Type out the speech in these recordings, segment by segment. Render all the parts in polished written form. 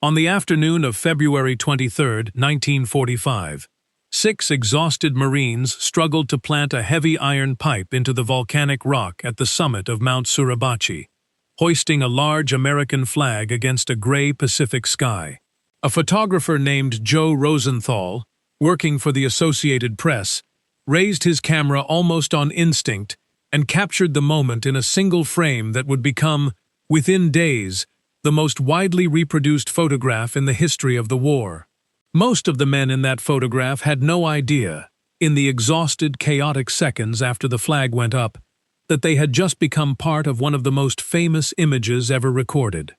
On the afternoon of February 23, 1945, 6 exhausted Marines struggled to plant a heavy iron pipe into the volcanic rock at the summit of Mount Suribachi, hoisting a large American flag against a gray Pacific sky. A photographer named Joe Rosenthal, working for the Associated Press, raised his camera almost on instinct and captured the moment in a single frame that would become, within days, the most widely reproduced photograph in the history of the war. Most of the men in that photograph had no idea, in the exhausted, chaotic seconds after the flag went up, that they had just become part of one of the most famous images ever recorded.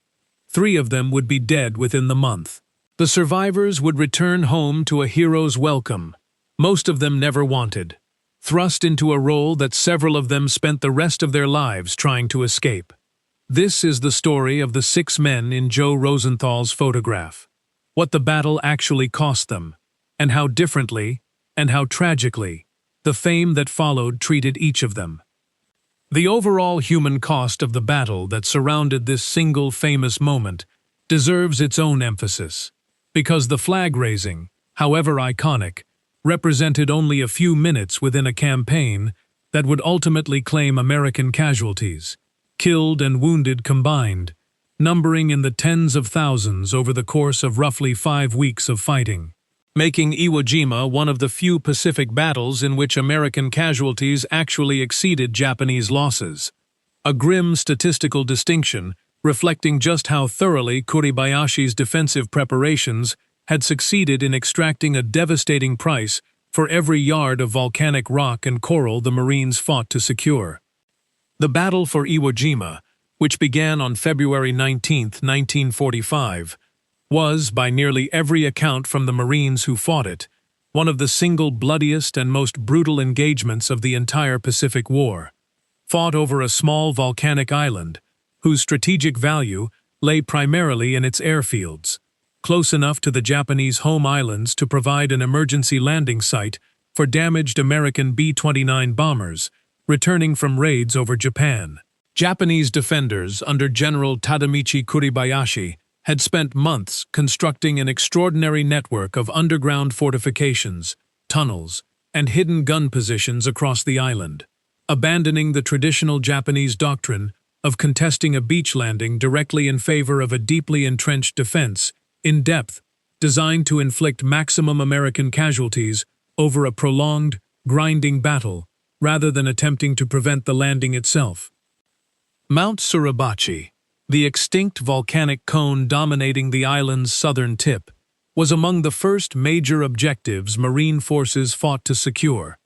3 of them would be dead within the month. The survivors would return home to a hero's welcome, most of them never wanted, thrust into a role that several of them spent the rest of their lives trying to escape. This is the story of the 6 men in Joe Rosenthal's photograph, what the battle actually cost them, and how differently, and how tragically, the fame that followed treated each of them. The overall human cost of the battle that surrounded this single famous moment deserves its own emphasis, because the flag raising, however iconic, represented only a few minutes within a campaign that would ultimately claim American casualties, killed and wounded combined, numbering in the tens of thousands over the course of roughly 5 weeks of fighting, making Iwo Jima one of the few Pacific battles in which American casualties actually exceeded Japanese losses. A grim statistical distinction reflecting just how thoroughly Kuribayashi's defensive preparations had succeeded in extracting a devastating price for every yard of volcanic rock and coral the Marines fought to secure. The battle for Iwo Jima, which began on February 19, 1945, was, by nearly every account from the Marines who fought it, one of the single bloodiest and most brutal engagements of the entire Pacific War, fought over a small volcanic island, whose strategic value lay primarily in its airfields, close enough to the Japanese home islands to provide an emergency landing site for damaged American B-29 bombers returning from raids over Japan. Japanese defenders under General Tadamichi Kuribayashi had spent months constructing an extraordinary network of underground fortifications, tunnels, and hidden gun positions across the island, abandoning the traditional Japanese doctrine of contesting a beach landing directly in favor of a deeply entrenched defense, in depth, designed to inflict maximum American casualties over a prolonged, grinding battle, rather than attempting to prevent the landing itself. Mount Suribachi, the extinct volcanic cone dominating the island's southern tip, was among the first major objectives Marine forces fought to secure,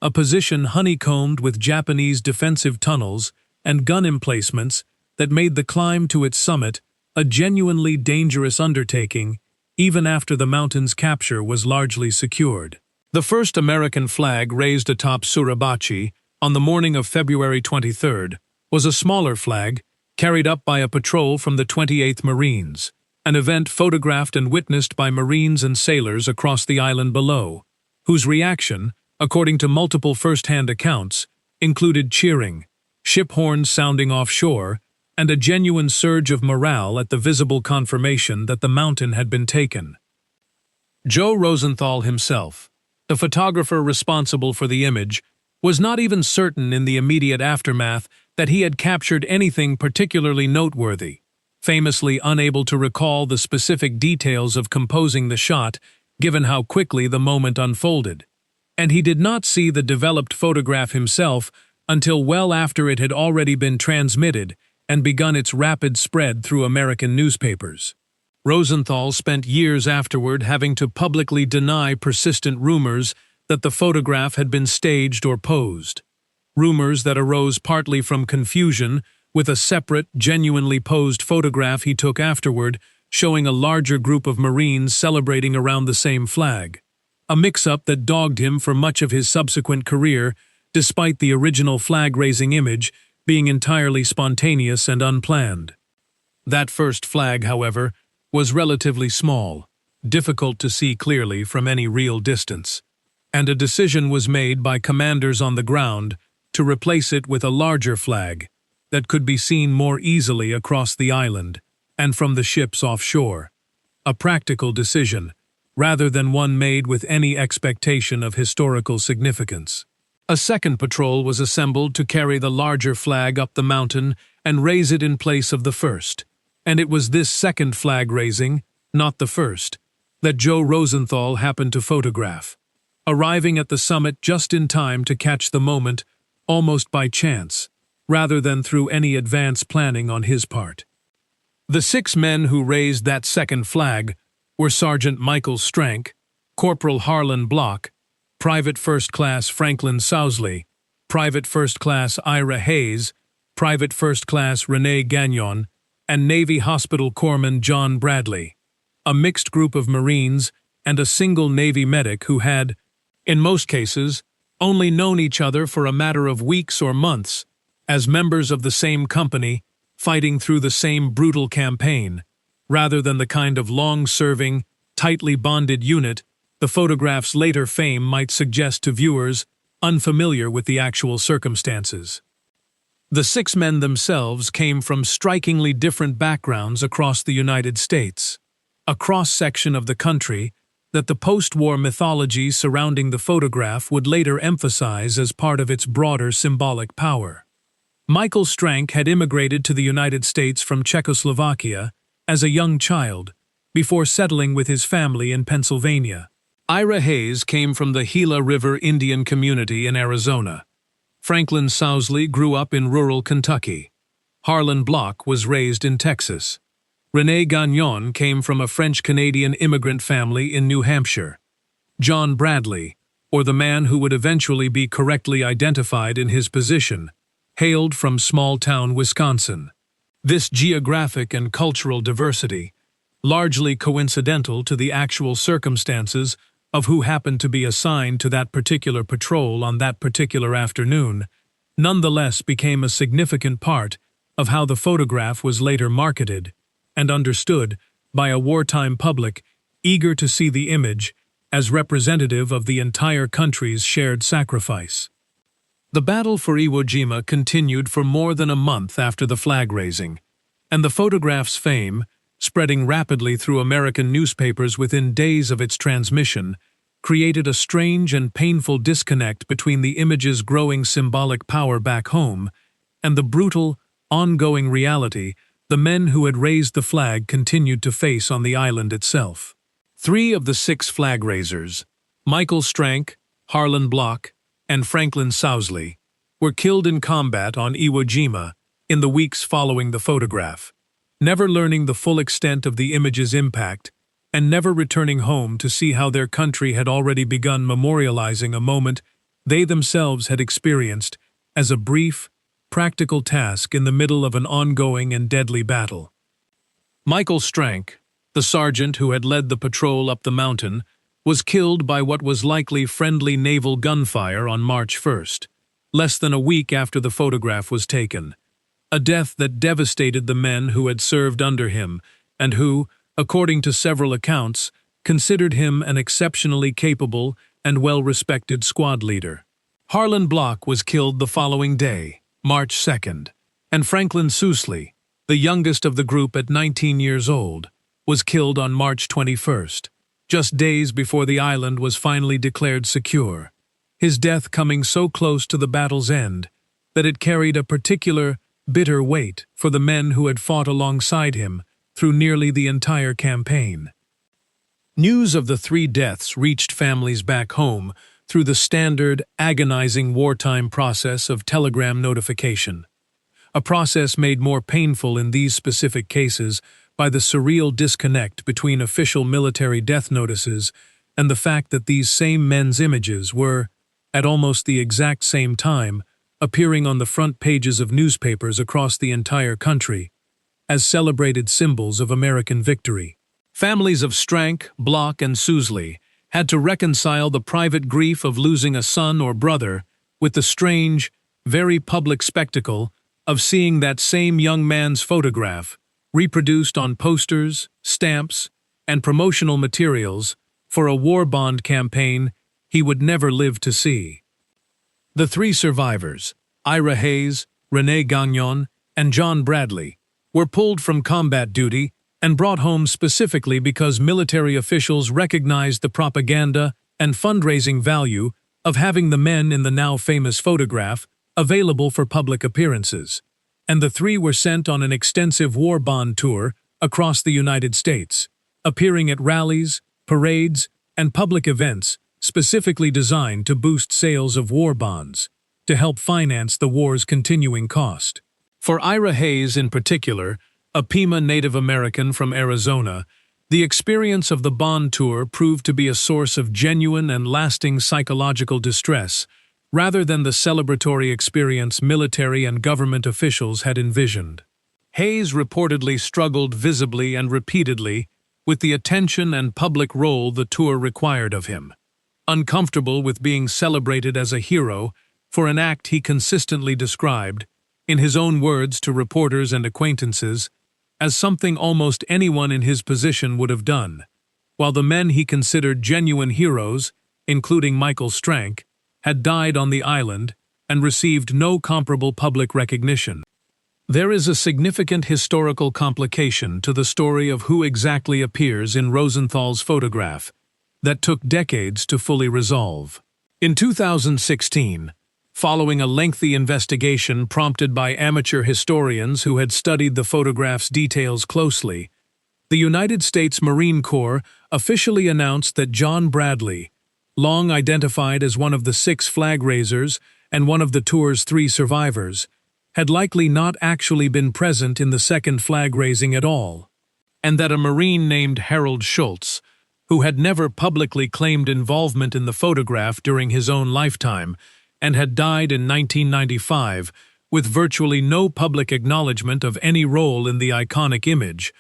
a position honeycombed with Japanese defensive tunnels and gun emplacements that made the climb to its summit a genuinely dangerous undertaking even after the mountain's capture was largely secured. The first American flag raised atop Suribachi on the morning of February 23rd was a smaller flag carried up by a patrol from the 28th Marines, an event photographed and witnessed by Marines and sailors across the island below, whose reaction, according to multiple first-hand accounts, included cheering, ship horns sounding offshore, and a genuine surge of morale at the visible confirmation that the mountain had been taken. Joe Rosenthal himself, the photographer responsible for the image, was not even certain in the immediate aftermath that he had captured anything particularly noteworthy, famously unable to recall the specific details of composing the shot given how quickly the moment unfolded. And he did not see the developed photograph himself until well after it had already been transmitted and begun its rapid spread through American newspapers. Rosenthal spent years afterward having to publicly deny persistent rumors that the photograph had been staged or posed. Rumors that arose partly from confusion with a separate, genuinely posed photograph he took afterward showing a larger group of Marines celebrating around the same flag, a mix-up that dogged him for much of his subsequent career despite the original flag-raising image being entirely spontaneous and unplanned. That first flag, however, was relatively small, difficult to see clearly from any real distance, and a decision was made by commanders on the ground to replace it with a larger flag that could be seen more easily across the island and from the ships offshore, a practical decision, rather than one made with any expectation of historical significance. A second patrol was assembled to carry the larger flag up the mountain and raise it in place of the first, and it was this second flag raising, not the first, that Joe Rosenthal happened to photograph, arriving at the summit just in time to catch the moment, almost by chance, rather than through any advance planning on his part. The 6 men who raised that second flag were Sergeant Michael Strank, Corporal Harlan Block, Private First Class Franklin Sousley, Private First Class Ira Hayes, Private First Class Rene Gagnon, and Navy Hospital Corpsman John Bradley, a mixed group of Marines and a single Navy medic who had, in most cases, only known each other for a matter of weeks or months, as members of the same company, fighting through the same brutal campaign, rather than the kind of long-serving, tightly bonded unit the photograph's later fame might suggest to viewers unfamiliar with the actual circumstances. The 6 men themselves came from strikingly different backgrounds across the United States, a cross-section of the country that the post-war mythology surrounding the photograph would later emphasize as part of its broader symbolic power. Michael Strank had immigrated to the United States from Czechoslovakia as a young child, before settling with his family in Pennsylvania. Ira Hayes came from the Gila River Indian community in Arizona. Franklin Sousley grew up in rural Kentucky. Harlan Block was raised in Texas. Rene Gagnon came from a French-Canadian immigrant family in New Hampshire. John Bradley, or the man who would eventually be correctly identified in his position, hailed from small-town Wisconsin. This geographic and cultural diversity, largely coincidental to the actual circumstances of who happened to be assigned to that particular patrol on that particular afternoon, nonetheless became a significant part of how the photograph was later marketed and understood by a wartime public eager to see the image as representative of the entire country's shared sacrifice. The battle for Iwo Jima continued for more than a month after the flag raising, and the photograph's fame, spreading rapidly through American newspapers within days of its transmission, created a strange and painful disconnect between the image's growing symbolic power back home and the brutal, ongoing reality the men who had raised the flag continued to face on the island itself. 3 of the 6 flag raisers, Michael Strank, Harlan Block, and Franklin Sousley, were killed in combat on Iwo Jima in the weeks following the photograph, never learning the full extent of the image's impact and never returning home to see how their country had already begun memorializing a moment they themselves had experienced as a brief, practical task in the middle of an ongoing and deadly battle. Michael Strank, the sergeant who had led the patrol up the mountain, was killed by what was likely friendly naval gunfire on March 1st, less than a week after the photograph was taken, a death that devastated the men who had served under him and who, according to several accounts, considered him an exceptionally capable and well-respected squad leader. Harlan Block was killed the following day, March 2nd, and Franklin Sousley, the youngest of the group at 19 years old, was killed on March 21st, just days before the island was finally declared secure, his death coming so close to the battle's end that it carried a particular, bitter weight for the men who had fought alongside him through nearly the entire campaign. News of the 3 deaths reached families back home through the standard, agonizing wartime process of telegram notification, a process made more painful in these specific cases by the surreal disconnect between official military death notices and the fact that these same men's images were, at almost the exact same time, appearing on the front pages of newspapers across the entire country as celebrated symbols of American victory. Families of Strank, Block, and Sousley had to reconcile the private grief of losing a son or brother with the strange, very public spectacle of seeing that same young man's photograph reproduced on posters, stamps, and promotional materials for a war bond campaign he would never live to see. The 3 survivors, Ira Hayes, Rene Gagnon, and John Bradley, were pulled from combat duty and brought home specifically because military officials recognized the propaganda and fundraising value of having the men in the now famous photograph available for public appearances, and the three were sent on an extensive war bond tour across the United States, appearing at rallies, parades, and public events specifically designed to boost sales of war bonds, to help finance the war's continuing cost. For Ira Hayes in particular, a Pima Native American from Arizona, the experience of the bond tour proved to be a source of genuine and lasting psychological distress, rather than the celebratory experience military and government officials had envisioned. Hayes reportedly struggled visibly and repeatedly with the attention and public role the tour required of him, uncomfortable with being celebrated as a hero for an act he consistently described, in his own words to reporters and acquaintances, as something almost anyone in his position would have done, while the men he considered genuine heroes, including Michael Strank, had died on the island and received no comparable public recognition. There is a significant historical complication to the story of who exactly appears in Rosenthal's photograph that took decades to fully resolve. In 2016, following a lengthy investigation prompted by amateur historians who had studied the photograph's details closely, the United States Marine Corps officially announced that John Bradley, long identified as one of the 6 flag raisers and one of the tour's 3 survivors, had likely not actually been present in the second flag raising at all, and that a Marine named Harold Schultz, who had never publicly claimed involvement in the photograph during his own lifetime and had died in 1995 with virtually no public acknowledgement of any role in the iconic image,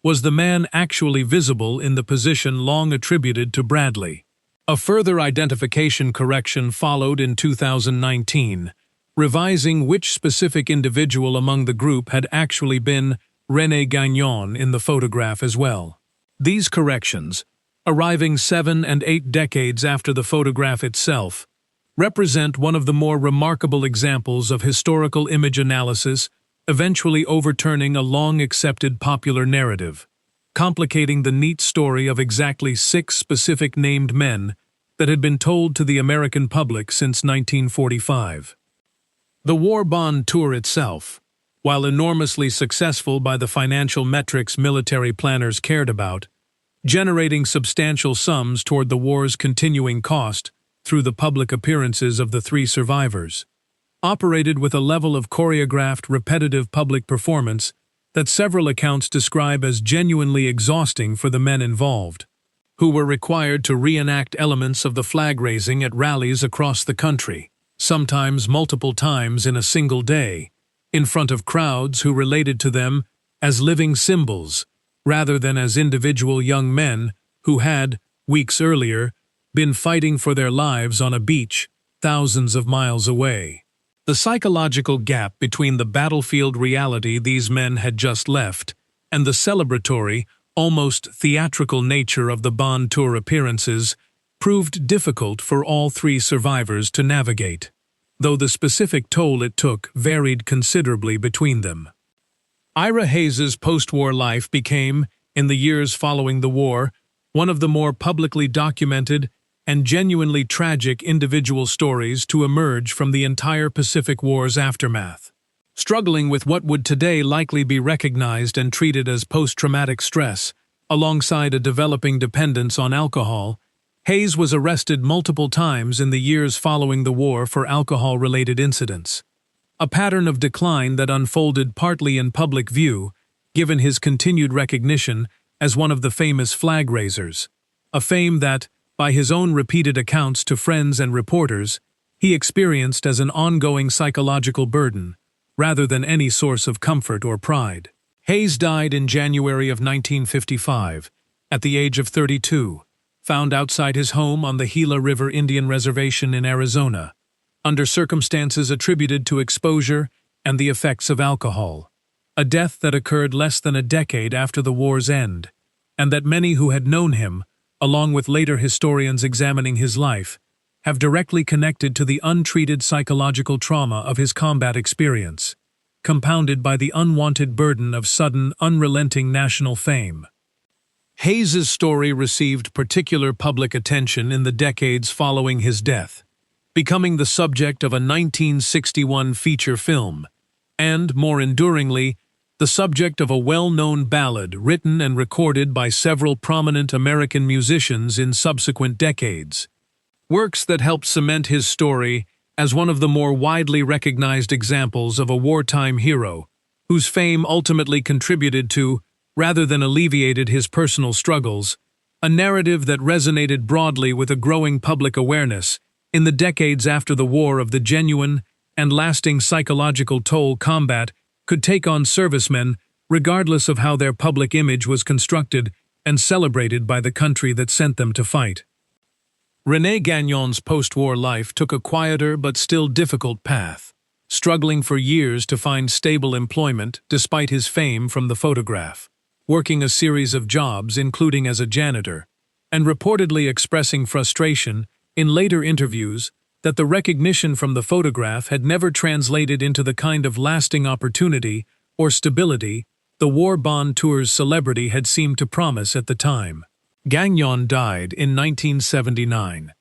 was the man actually visible in the position long attributed to Bradley. A further identification correction followed in 2019, revising which specific individual among the group had actually been René Gagnon in the photograph as well. These corrections, arriving 7 and 8 decades after the photograph itself, represent one of the more remarkable examples of historical image analysis eventually overturning a long-accepted popular narrative, complicating the neat story of exactly 6 specific named men that had been told to the American public since 1945. The war bond tour itself, while enormously successful by the financial metrics military planners cared about, generating substantial sums toward the war's continuing cost through the public appearances of the 3 survivors, operated with a level of choreographed, repetitive public performance that several accounts describe as genuinely exhausting for the men involved, who were required to reenact elements of the flag raising at rallies across the country, sometimes multiple times in a single day, in front of crowds who related to them as living symbols, rather than as individual young men who had, weeks earlier, been fighting for their lives on a beach thousands of miles away. The psychological gap between the battlefield reality these men had just left and the celebratory, almost theatrical nature of the bond tour appearances proved difficult for all 3 survivors to navigate, though the specific toll it took varied considerably between them. Ira Hayes's post-war life became, in the years following the war, one of the more publicly documented and genuinely tragic individual stories to emerge from the entire Pacific War's aftermath. Struggling with what would today likely be recognized and treated as post-traumatic stress, alongside a developing dependence on alcohol, Hayes was arrested multiple times in the years following the war for alcohol-related incidents, a pattern of decline that unfolded partly in public view, given his continued recognition as one of the famous flag raisers, a fame that, by his own repeated accounts to friends and reporters, he experienced as an ongoing psychological burden, rather than any source of comfort or pride. Hayes died in January of 1955, at the age of 32, found outside his home on the Gila River Indian Reservation in Arizona, under circumstances attributed to exposure and the effects of alcohol, a death that occurred less than a decade after the war's end, and that many who had known him, along with later historians examining his life, have directly connected to the untreated psychological trauma of his combat experience. compounded by the unwanted burden of sudden, unrelenting national fame. Hayes's story received particular public attention in the decades following his death, becoming the subject of a 1961 feature film, and, more enduringly, the subject of a well-known ballad written and recorded by several prominent American musicians in subsequent decades. Works that helped cement his story as one of the more widely recognized examples of a wartime hero, whose fame ultimately contributed to, rather than alleviated his personal struggles, a narrative that resonated broadly with a growing public awareness in the decades after the war of the genuine and lasting psychological toll combat could take on servicemen regardless of how their public image was constructed and celebrated by the country that sent them to fight. René Gagnon's post-war life took a quieter but still difficult path, struggling for years to find stable employment despite his fame from the photograph, working a series of jobs including as a janitor, and reportedly expressing frustration in later interviews that the recognition from the photograph had never translated into the kind of lasting opportunity or stability the War Bond Tour's celebrity had seemed to promise at the time. Gagnon died in 1979.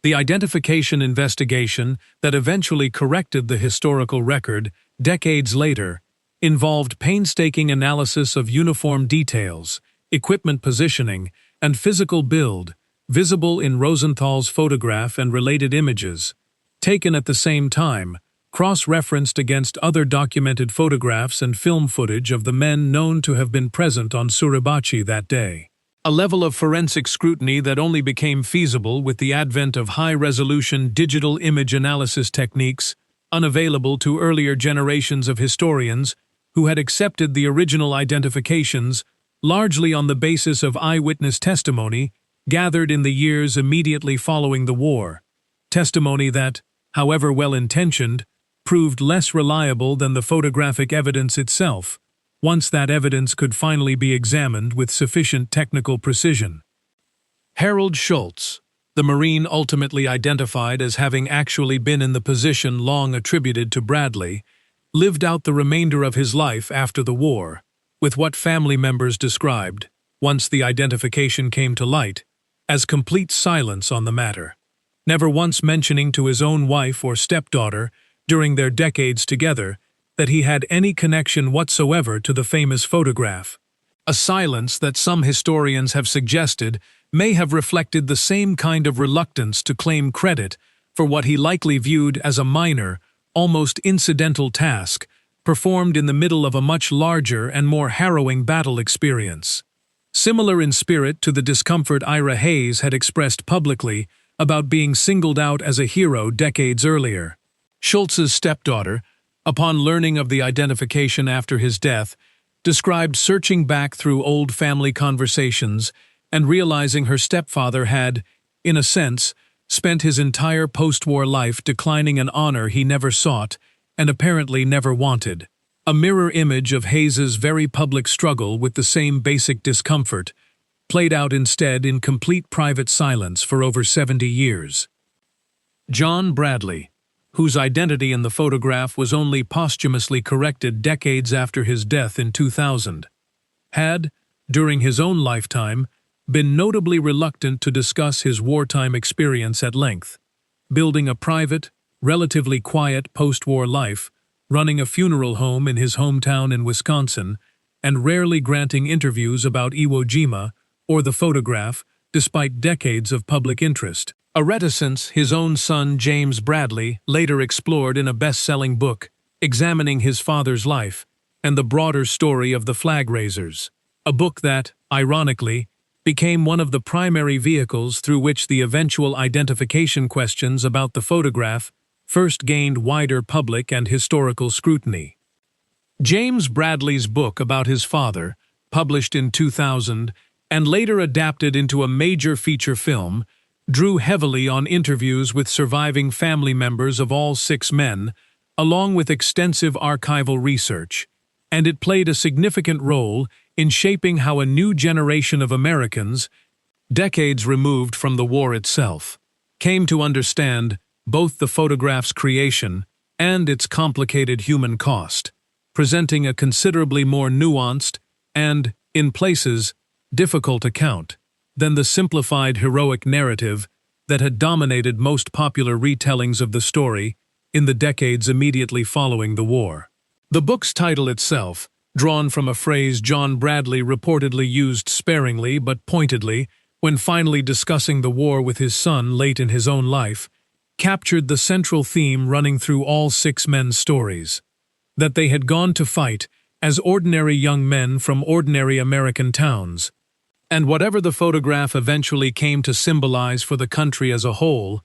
The identification investigation that eventually corrected the historical record decades later involved painstaking analysis of uniform details, equipment positioning, and physical build, visible in Rosenthal's photograph and related images, taken at the same time, cross-referenced against other documented photographs and film footage of the men known to have been present on Suribachi that day. A level of forensic scrutiny that only became feasible with the advent of high-resolution digital image analysis techniques unavailable to earlier generations of historians who had accepted the original identifications largely on the basis of eyewitness testimony gathered in the years immediately following the war, testimony that, however well-intentioned, proved less reliable than the photographic evidence itself, once that evidence could finally be examined with sufficient technical precision. Harold Schultz, the Marine ultimately identified as having actually been in the position long attributed to Bradley, lived out the remainder of his life after the war, with what family members described, once the identification came to light, as complete silence on the matter, never once mentioning to his own wife or stepdaughter during their decades together that he had any connection whatsoever to the famous photograph, a silence that some historians have suggested may have reflected the same kind of reluctance to claim credit for what he likely viewed as a minor, almost incidental task performed in the middle of a much larger and more harrowing battle experience. Similar in spirit to the discomfort Ira Hayes had expressed publicly about being singled out as a hero decades earlier. Schultz's stepdaughter, upon learning of the identification after his death, described searching back through old family conversations and realizing her stepfather had, in a sense, spent his entire post-war life declining an honor he never sought and apparently never wanted. A mirror image of Hayes's very public struggle with the same basic discomfort, played out instead in complete private silence for over 70 years. John Bradley, whose identity in the photograph was only posthumously corrected decades after his death in 2000, had, during his own lifetime, been notably reluctant to discuss his wartime experience at length, building a private, relatively quiet post-war life, running a funeral home in his hometown in Wisconsin, and rarely granting interviews about Iwo Jima or the photograph despite decades of public interest. A reticence his own son James Bradley later explored in a best-selling book, examining his father's life and the broader story of the flag raisers, a book that, ironically, became one of the primary vehicles through which the eventual identification questions about the photograph first gained wider public and historical scrutiny. James Bradley's book about his father, published in 2000 and later adapted into a major feature film, drew heavily on interviews with surviving family members of all 6 men, along with extensive archival research, and it played a significant role in shaping how a new generation of Americans, decades removed from the war itself, came to understand both the photograph's creation and its complicated human cost. presenting a considerably more nuanced and, in places, difficult account than the simplified heroic narrative that had dominated most popular retellings of the story in the decades immediately following the war. The book's title itself, drawn from a phrase John Bradley reportedly used sparingly but pointedly when finally discussing the war with his son late in his own life, captured the central theme running through all six men's stories: that they had gone to fight as ordinary young men from ordinary American towns. And whatever the photograph eventually came to symbolize for the country as a whole,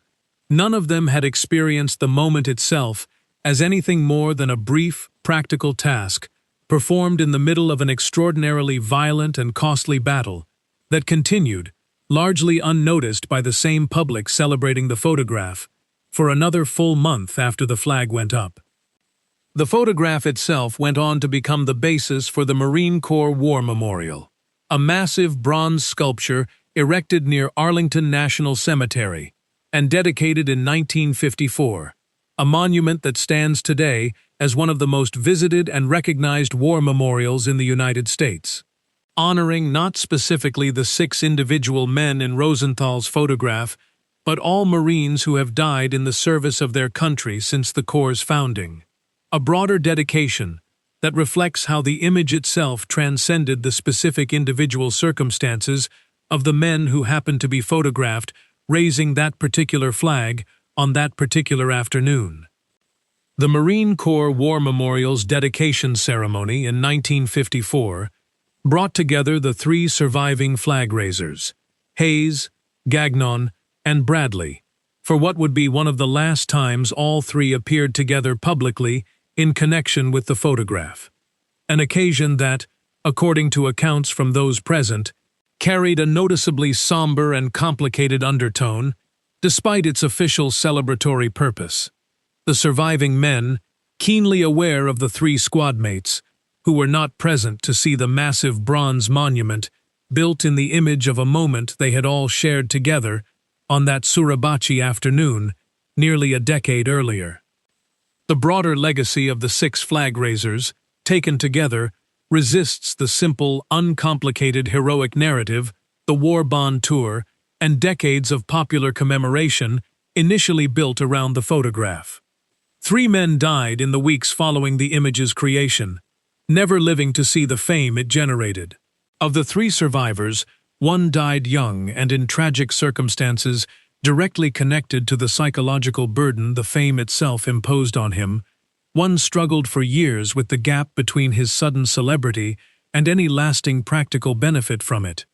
none of them had experienced the moment itself as anything more than a brief, practical task performed in the middle of an extraordinarily violent and costly battle that continued, largely unnoticed by the same public celebrating the photograph, for another full month after the flag went up. The photograph itself went on to become the basis for the Marine Corps War Memorial, a massive bronze sculpture erected near Arlington National Cemetery and dedicated in 1954, a monument that stands today as one of the most visited and recognized war memorials in the United States, honoring not specifically the 6 individual men in Rosenthal's photograph, but all Marines who have died in the service of their country since the Corps' founding. A broader dedication that reflects how the image itself transcended the specific individual circumstances of the men who happened to be photographed raising that particular flag on that particular afternoon. The Marine Corps War Memorial's dedication ceremony in 1954 brought together the 3 surviving flag raisers, Hayes, Gagnon, and Bradley, for what would be one of the last times all 3 appeared together publicly in connection with the photograph, an occasion that, according to accounts from those present, carried a noticeably somber and complicated undertone, despite its official celebratory purpose. The surviving men, keenly aware of the 3 squadmates, who were not present to see the massive bronze monument built in the image of a moment they had all shared together on that Suribachi afternoon nearly a decade earlier. The broader legacy of the 6 flag raisers, taken together, resists the simple, uncomplicated heroic narrative, the war bond tour, and decades of popular commemoration initially built around the photograph. 3 men died in the weeks following the image's creation, never living to see the fame it generated. Of the 3 survivors, 1 died young and in tragic circumstances directly connected to the psychological burden the fame itself imposed on him. 1 struggled for years with the gap between his sudden celebrity and any lasting practical benefit from it.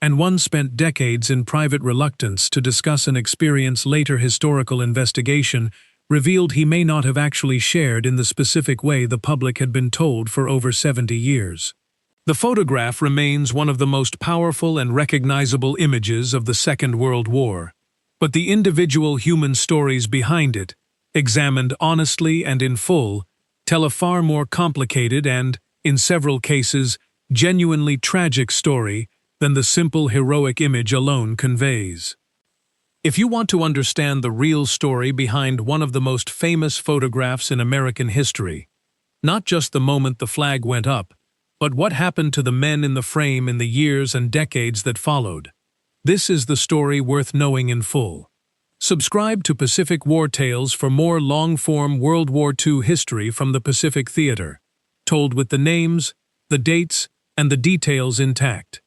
And 1 spent decades in private reluctance to discuss an experience later historical investigation revealed he may not have actually shared in the specific way the public had been told for over 70 years. The photograph remains one of the most powerful and recognizable images of the Second World War, but the individual human stories behind it, examined honestly and in full, tell a far more complicated and, in several cases, genuinely tragic story than the simple heroic image alone conveys. If you want to understand the real story behind one of the most famous photographs in American history, not just the moment the flag went up, but what happened to the men in the frame in the years and decades that followed, this is the story worth knowing in full. Subscribe to Pacific War Tales for more long-form World War II history from the Pacific Theater, told with the names, the dates, and the details intact.